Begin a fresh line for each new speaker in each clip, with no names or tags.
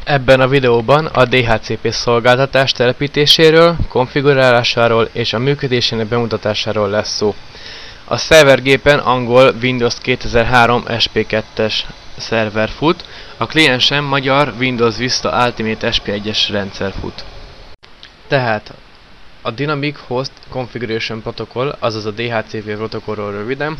Ebben a videóban a DHCP szolgáltatás telepítéséről, konfigurálásáról és a működésének bemutatásáról lesz szó. A szervergépen angol Windows 2003 SP2-es szerver fut, a kliensen magyar Windows Vista Ultimate SP1-es rendszer fut. Tehát a Dynamic Host Configuration Protocol, azaz a DHCP protokollról röviden.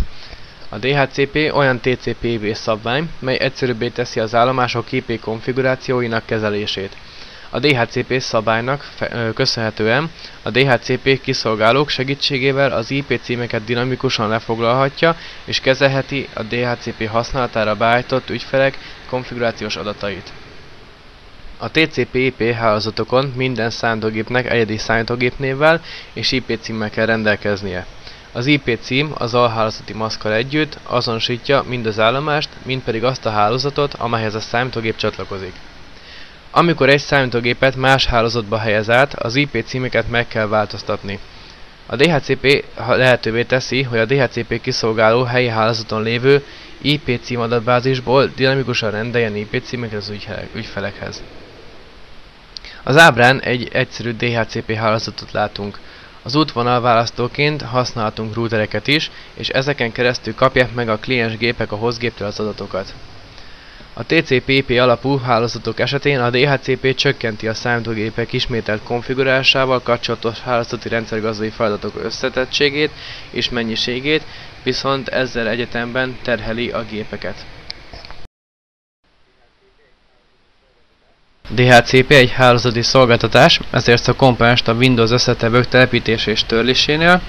A DHCP olyan TCP/IP szabvány, mely egyszerűbbé teszi az állomások IP konfigurációinak kezelését. A DHCP szabálynak köszönhetően a DHCP kiszolgálók segítségével az IP címeket dinamikusan lefoglalhatja és kezelheti a DHCP használatára beállított ügyfelek konfigurációs adatait. A TCP/IP hálózatokon minden számítógépnek egyedi számítógépnévvel és IP címmel kell rendelkeznie. Az IP cím az alhálózati maszkkal együtt azonosítja mind az állomást, mind pedig azt a hálózatot, amelyhez a számítógép csatlakozik. Amikor egy számítógépet más hálózatba helyez át, az IP címeket meg kell változtatni. A DHCP lehetővé teszi, hogy a DHCP kiszolgáló helyi hálózaton lévő IP címadatbázisból dinamikusan rendeljen IP címeket az ügyfelekhez. Az ábrán egy egyszerű DHCP hálózatot látunk. Az útvonalválasztóként használhatunk routereket is, és ezeken keresztül kapják meg a kliens gépek a hostgéptől az adatokat. A TCP/IP alapú hálózatok esetén a DHCP csökkenti a számítógépek ismételt konfigurálásával kapcsolatos hálózati rendszergazdai feladatok összetettségét és mennyiségét, viszont ezzel egyetemben terheli a gépeket. DHCP egy hálózati szolgáltatás, ezért a komponenst a Windows összetevők telepítése és törlésénél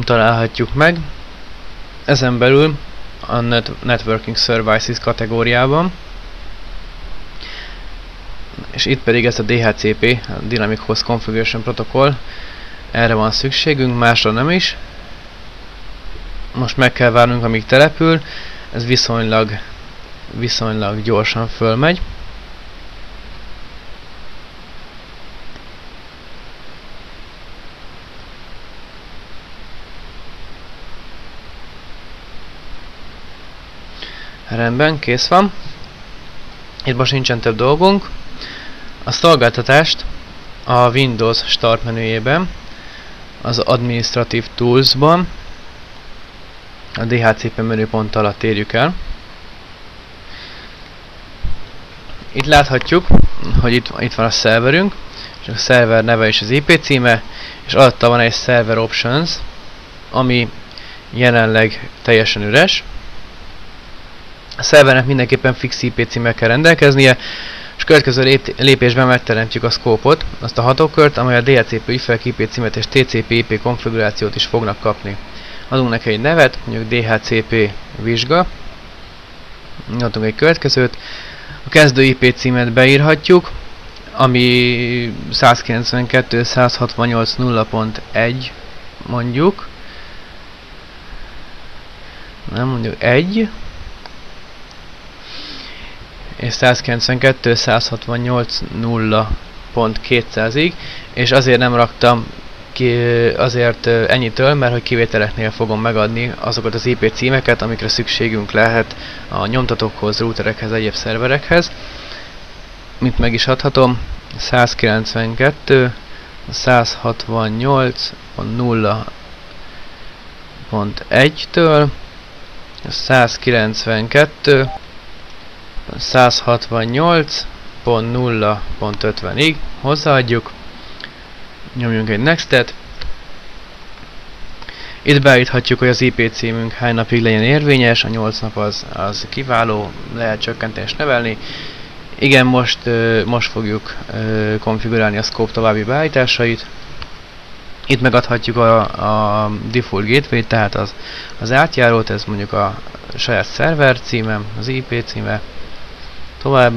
találhatjuk meg. Ezen belül a Networking Services kategóriában, és itt pedig ez a DHCP, a Dynamic Host Configuration Protocol, erre van szükségünk, másra nem is. Most meg kell várnunk, amíg települ, ez viszonylag gyorsan fölmegy. Rendben, kész van. Itt most nincsen több dolgunk. A szolgáltatást a Windows Start menüjében, az Administrative Tools-ban, a DHCP menüpont alatt érjük el. Itt láthatjuk, hogy itt van a szerverünk, és a szerver neve és az IP címe, és alatta van egy Server Options, ami jelenleg teljesen üres. A szervernek mindenképpen fix IP címmel kell rendelkeznie, és következő lépésben megteremtjük a scope-ot, azt a hatókört, amely a DHCP ügyfelek IP címet és TCP/IP konfigurációt is fognak kapni. Adunk neki egy nevet, mondjuk DHCP vizsga. Adunk egy következőt. A kezdő IP címet beírhatjuk, ami 192.168.0.1 mondjuk. Nem mondjuk 1. És 192.168.0.200-ig, és azért nem raktam ki, azért ennyitől, mert hogy kivételeknél fogom megadni azokat az IP címeket, amikre szükségünk lehet a nyomtatókhoz, routerekhez, egyéb szerverekhez. Mint meg is adhatom, 192, 168.0.1-től 192 168.0.50-ig hozzáadjuk, nyomjunk egy Next-et. Itt beállíthatjuk, hogy az IP címünk hány napig legyen érvényes, a 8 nap az kiváló, lehet csökkenteni és növelni. Igen, most fogjuk konfigurálni a scope további beállításait. Itt megadhatjuk a default gateway, tehát az átjárót, ez mondjuk a saját szerver címem, az IP címe. Tovább.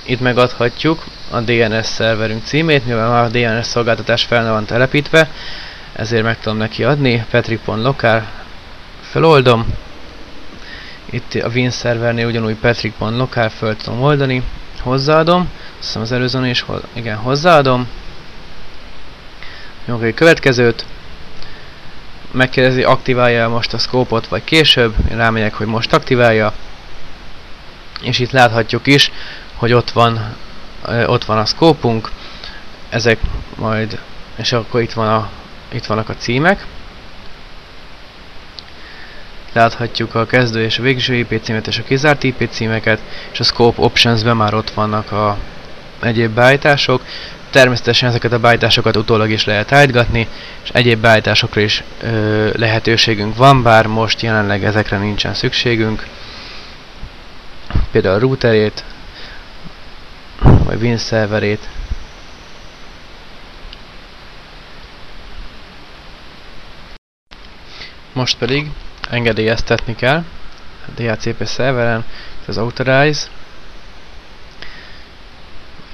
Itt megadhatjuk a DNS szerverünk címét, mivel már a DNS szolgáltatás fel van telepítve, ezért meg tudom neki adni, patrick.local, feloldom. Itt a Win szervernél ugyanúgy patrick.local föl tudom oldani, hozzáadom, azt hiszem az előzőn is, igen, hozzáadom. Nyomok egy következőt, megkérdezi, aktiválja most a scope-ot vagy később, én rámegyek, hogy most aktiválja. És itt láthatjuk is, hogy ott van a szkópunk, ezek majd, és akkor itt vannak a címek. Láthatjuk a kezdő és a végső IP címet és a kizárt IP címeket, és a Scope Options-ben már ott vannak a egyéb beállítások. Természetesen ezeket a beállításokat utólag is lehet állítgatni, és egyéb beállításokra is lehetőségünk van, bár most jelenleg ezekre nincsen szükségünk. Például a routerét, vagy Win szerverét. Most pedig engedélyeztetni kell a DHCP szerveren, az Authorize.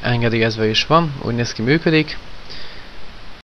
Engedélyezve is van, úgy néz ki, működik.